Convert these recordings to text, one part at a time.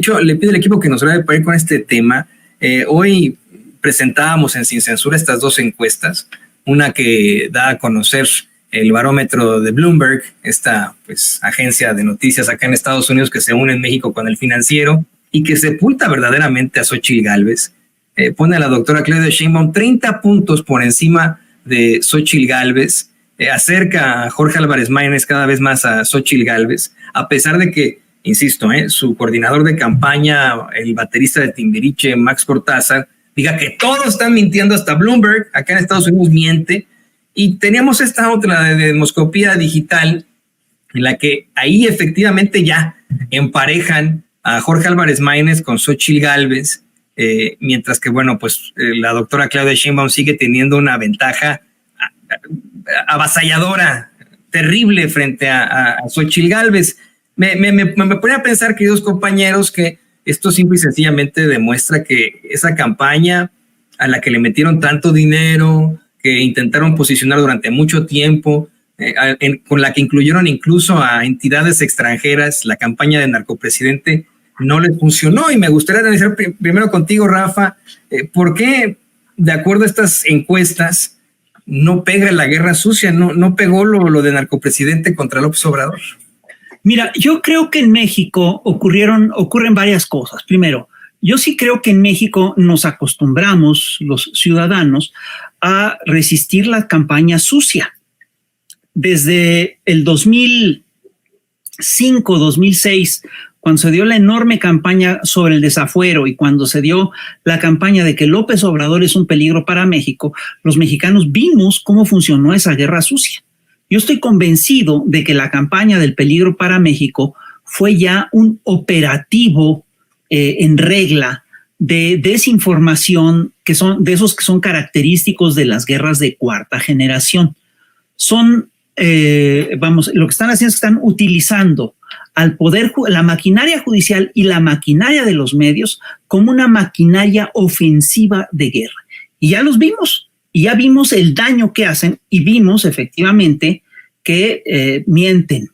hecho, le pido al equipo que nos grabe para ir con este tema. Hoy presentábamos en Sin Censura estas dos encuestas, una que da a conocer el barómetro de Bloomberg, esta agencia de noticias acá en Estados Unidos que se une en México con el Financiero y que sepulta verdaderamente a Xóchitl Gálvez. Pone a la doctora Claudia Sheinbaum 30 puntos por encima de Xóchitl Gálvez, acerca a Jorge Álvarez Maínez cada vez más a Xóchitl Gálvez, a pesar de que, insisto, su coordinador de campaña, el baterista de Timbiriche, Max Cortázar, diga que todos están mintiendo, hasta Bloomberg, acá en Estados Unidos miente, y teníamos esta otra de demoscopía digital, en la que ahí efectivamente ya emparejan a Jorge Álvarez Maínez con Xóchitl Gálvez, mientras que, la doctora Claudia Sheinbaum sigue teniendo una ventaja avasalladora, terrible frente a Xóchitl Gálvez. Me ponía a pensar, queridos compañeros, que esto simple y sencillamente demuestra que esa campaña a la que le metieron tanto dinero, que intentaron posicionar durante mucho tiempo, con la que incluyeron incluso a entidades extranjeras, la campaña de narcopresidente no les funcionó. Y me gustaría analizar primero contigo, Rafa, ¿por qué, de acuerdo a estas encuestas, no pega la guerra sucia, no pegó lo de narcopresidente contra López Obrador? Mira, yo creo que en México ocurren varias cosas. Primero, yo sí creo que en México nos acostumbramos, los ciudadanos, a resistir la campaña sucia. Desde el 2005, 2006, cuando se dio la enorme campaña sobre el desafuero y cuando se dio la campaña de que López Obrador es un peligro para México, los mexicanos vimos cómo funcionó esa guerra sucia. Yo estoy convencido de que la campaña del peligro para México fue ya un operativo en regla de desinformación, que son de esos que son característicos de las guerras de cuarta generación. Son, lo que están haciendo es que están utilizando al poder, la maquinaria judicial y la maquinaria de los medios como una maquinaria ofensiva de guerra. Y ya los vimos. Y ya vimos el daño que hacen y vimos efectivamente que mienten.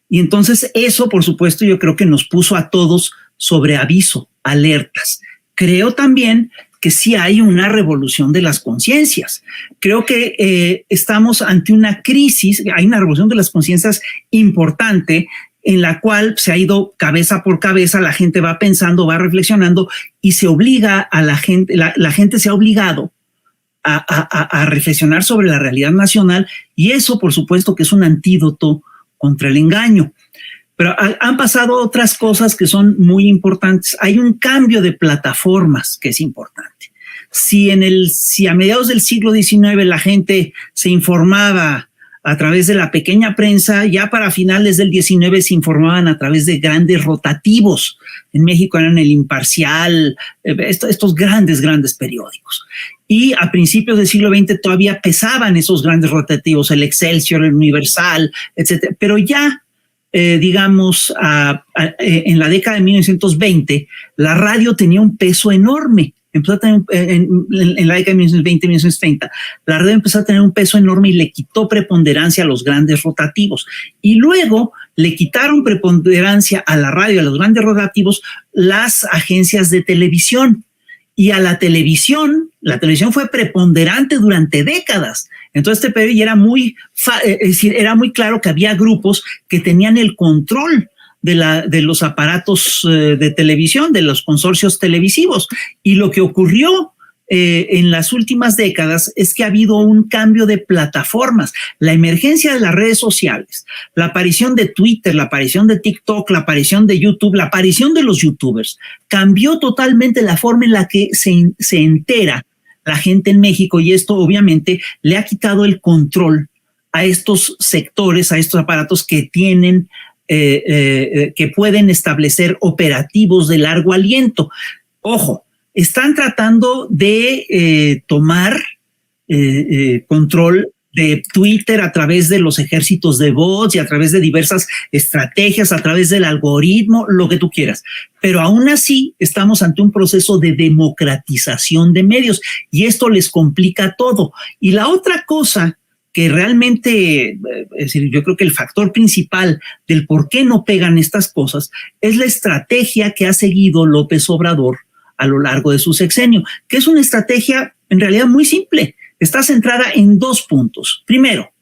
Y entonces eso, por supuesto, yo creo que nos puso a todos sobre aviso, alertas. Creo también que sí hay una revolución de las conciencias. Creo que estamos ante una crisis, hay una revolución de las conciencias importante en la cual se ha ido cabeza por cabeza, la gente va pensando, va reflexionando y se obliga a la gente, la gente se ha obligado a reflexionar sobre la realidad nacional, y eso, por supuesto, que es un antídoto contra el engaño. Pero han pasado otras cosas que son muy importantes. Hay un cambio de plataformas que es importante. Si a mediados del siglo XIX la gente se informaba a través de la pequeña prensa, ya para finales del XIX se informaban a través de grandes rotativos. En México eran El Imparcial, estos grandes periódicos. Y a principios del siglo XX todavía pesaban esos grandes rotativos, el Excelsior, el Universal, etcétera. Pero ya, en la década de 1920, la radio tenía un peso enorme. Empezó a tener, en la década de 1920, 1930, la radio empezó a tener un peso enorme y le quitó preponderancia a los grandes rotativos. Y luego le quitaron preponderancia a la radio, a los grandes rotativos, las agencias de televisión. Y a la televisión fue preponderante durante décadas. Entonces este periodo era era muy claro que había grupos que tenían el control de los aparatos de televisión, de los consorcios televisivos. Y lo que ocurrió en las últimas décadas es que ha habido un cambio de plataformas, la emergencia de las redes sociales, la aparición de Twitter, la aparición de TikTok, la aparición de YouTube, la aparición de los youtubers, cambió totalmente la forma en la que se entera la gente en México, y esto obviamente le ha quitado el control a estos sectores, a estos aparatos que tienen que pueden establecer operativos de largo aliento. Ojo, están tratando de tomar control de Twitter a través de los ejércitos de bots y a través de diversas estrategias, a través del algoritmo, lo que tú quieras. Pero aún así estamos ante un proceso de democratización de medios y esto les complica todo. Y la otra cosa que realmente, es decir, yo creo que el factor principal del por qué no pegan estas cosas es la estrategia que ha seguido López Obrador a lo largo de su sexenio, que es una estrategia en realidad muy simple. Está centrada en 2 puntos. Primero,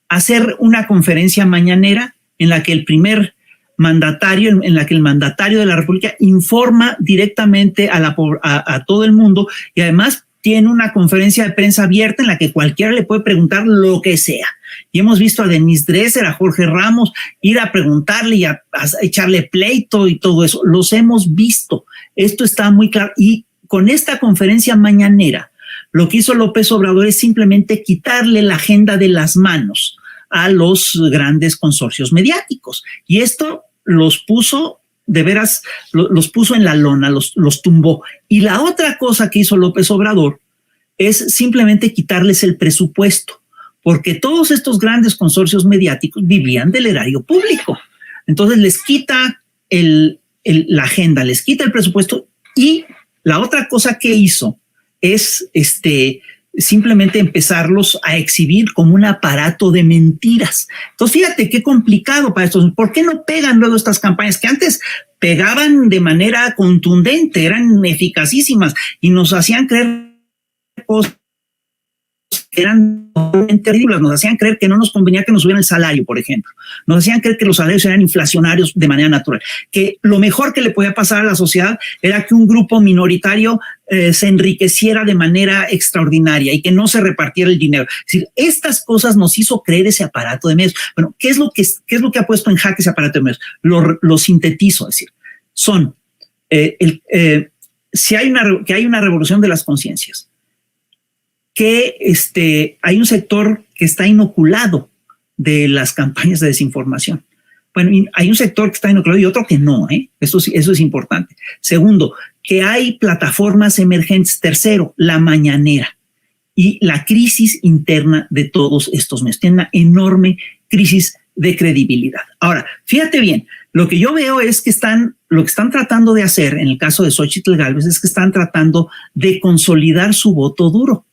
hacer una conferencia mañanera en la que el primer mandatario, en la que el mandatario de la República informa directamente a todo el mundo, y además tiene una conferencia de prensa abierta en la que cualquiera le puede preguntar lo que sea. Y hemos visto a Denise Dresser, a Jorge Ramos, ir a preguntarle y a echarle pleito y todo eso. Los hemos visto. Esto está muy claro. Y con esta conferencia mañanera, lo que hizo López Obrador es simplemente quitarle la agenda de las manos a los grandes consorcios mediáticos. Y esto los puso, de veras, los puso en la lona, los tumbó. Y la otra cosa que hizo López Obrador es simplemente quitarles el presupuesto, porque todos estos grandes consorcios mediáticos vivían del erario público. Entonces les quita la agenda, les quita el presupuesto, y la otra cosa que hizo es simplemente empezarlos a exhibir como un aparato de mentiras. Entonces, fíjate qué complicado para estos. ¿Por qué no pegan luego estas campañas que antes pegaban de manera contundente, eran eficacísimas y nos hacían creer cosas que eran terribles, nos hacían creer que no nos convenía que nos subieran el salario, por ejemplo, nos hacían creer que los salarios eran inflacionarios de manera natural, que lo mejor que le podía pasar a la sociedad era que un grupo minoritario se enriqueciera de manera extraordinaria y que no se repartiera el dinero. Es decir, estas cosas nos hizo creer ese aparato de medios. Bueno, ¿qué es lo que ha puesto en jaque ese aparato de medios? Lo sintetizo, es decir, son si hay una revolución de las conciencias, que hay un sector que está inoculado de las campañas de desinformación. Bueno, hay un sector que está inoculado y otro que no, eso es importante. Segundo, que hay plataformas emergentes. Tercero, la mañanera y la crisis interna de todos estos medios. Tiene una enorme crisis de credibilidad. Ahora, fíjate bien, lo que yo veo es que lo que están tratando de hacer en el caso de Xóchitl Gálvez es que están tratando de consolidar su voto duro.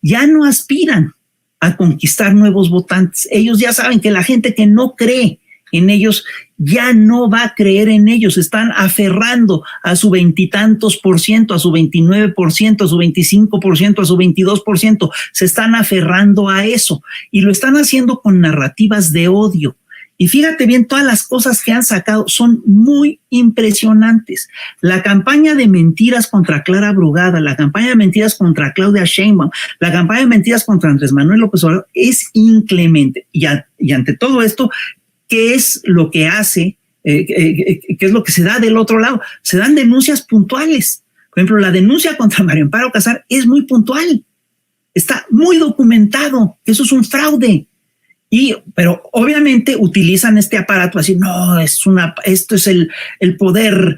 Ya no aspiran a conquistar nuevos votantes. Ellos ya saben que la gente que no cree en ellos ya no va a creer en ellos. Están aferrando a su 20 y tantos por ciento, a su 29%, a su 25%, a su 22%. Se están aferrando a eso y lo están haciendo con narrativas de odio. Y fíjate bien, todas las cosas que han sacado son muy impresionantes. La campaña de mentiras contra Clara Brugada, la campaña de mentiras contra Claudia Sheinbaum, la campaña de mentiras contra Andrés Manuel López Obrador es inclemente. Y ante todo esto, ¿qué es lo que hace? ¿Qué es lo que se da del otro lado? Se dan denuncias puntuales. Por ejemplo, la denuncia contra Mario Amparo Casar es muy puntual. Está muy documentado que eso es un fraude. Pero obviamente utilizan este aparato para decir, no, esto es el poder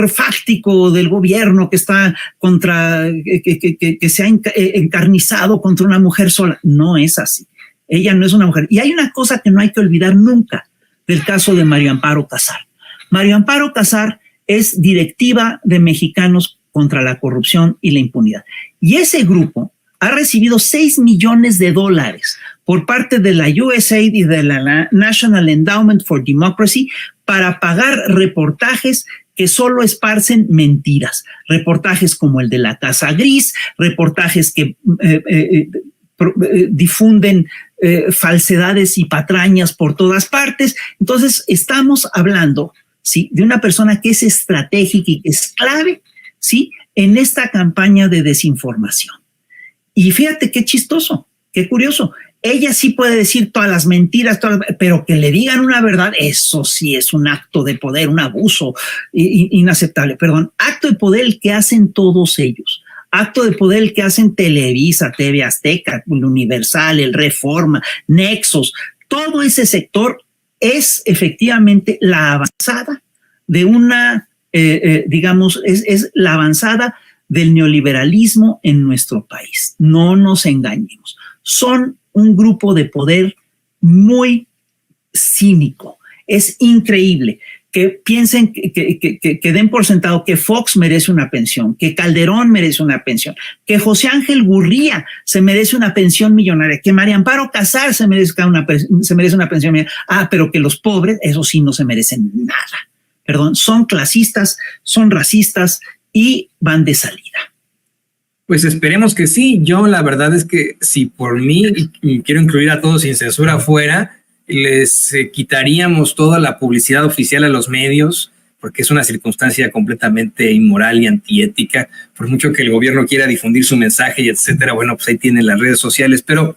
fáctico del gobierno que está que se ha encarnizado contra una mujer sola. No es así. Ella no es una mujer. Y hay una cosa que no hay que olvidar nunca del caso de Mario Amparo Casar. Mario Amparo Casar es directiva de Mexicanos contra la Corrupción y la Impunidad. Y ese grupo ha recibido $6 millones por parte de la USAID y de la National Endowment for Democracy para pagar reportajes que solo esparcen mentiras. Reportajes como el de la Casa Gris, reportajes que difunden falsedades y patrañas por todas partes. Entonces, estamos hablando, ¿sí?, de una persona que es estratégica y que es clave, ¿sí?, en esta campaña de desinformación. Y fíjate qué chistoso, qué curioso. Ella sí puede decir todas las mentiras, pero que le digan una verdad, eso sí es un acto de poder, un abuso inaceptable. Perdón, acto de poder el que hacen todos ellos. Acto de poder el que hacen Televisa, TV Azteca, Universal, el Reforma, Nexos. Todo ese sector es efectivamente la avanzada de una, digamos, es la avanzada del neoliberalismo en nuestro país. No nos engañemos. Son un grupo de poder muy cínico. Es increíble que piensen, que den por sentado que Fox merece una pensión, que Calderón merece una pensión, que José Ángel Gurría se merece una pensión millonaria, que María Amparo Casar se merece una pensión millonaria. Pero que los pobres, eso sí, no se merecen nada. Perdón, son clasistas, son racistas y van de salida. Pues esperemos que sí. Yo la verdad es que si por mí, y quiero incluir a todos sin censura afuera, les quitaríamos toda la publicidad oficial a los medios, porque es una circunstancia completamente inmoral y antiética, por mucho que el gobierno quiera difundir su mensaje y etcétera. Bueno, pues ahí tienen las redes sociales, pero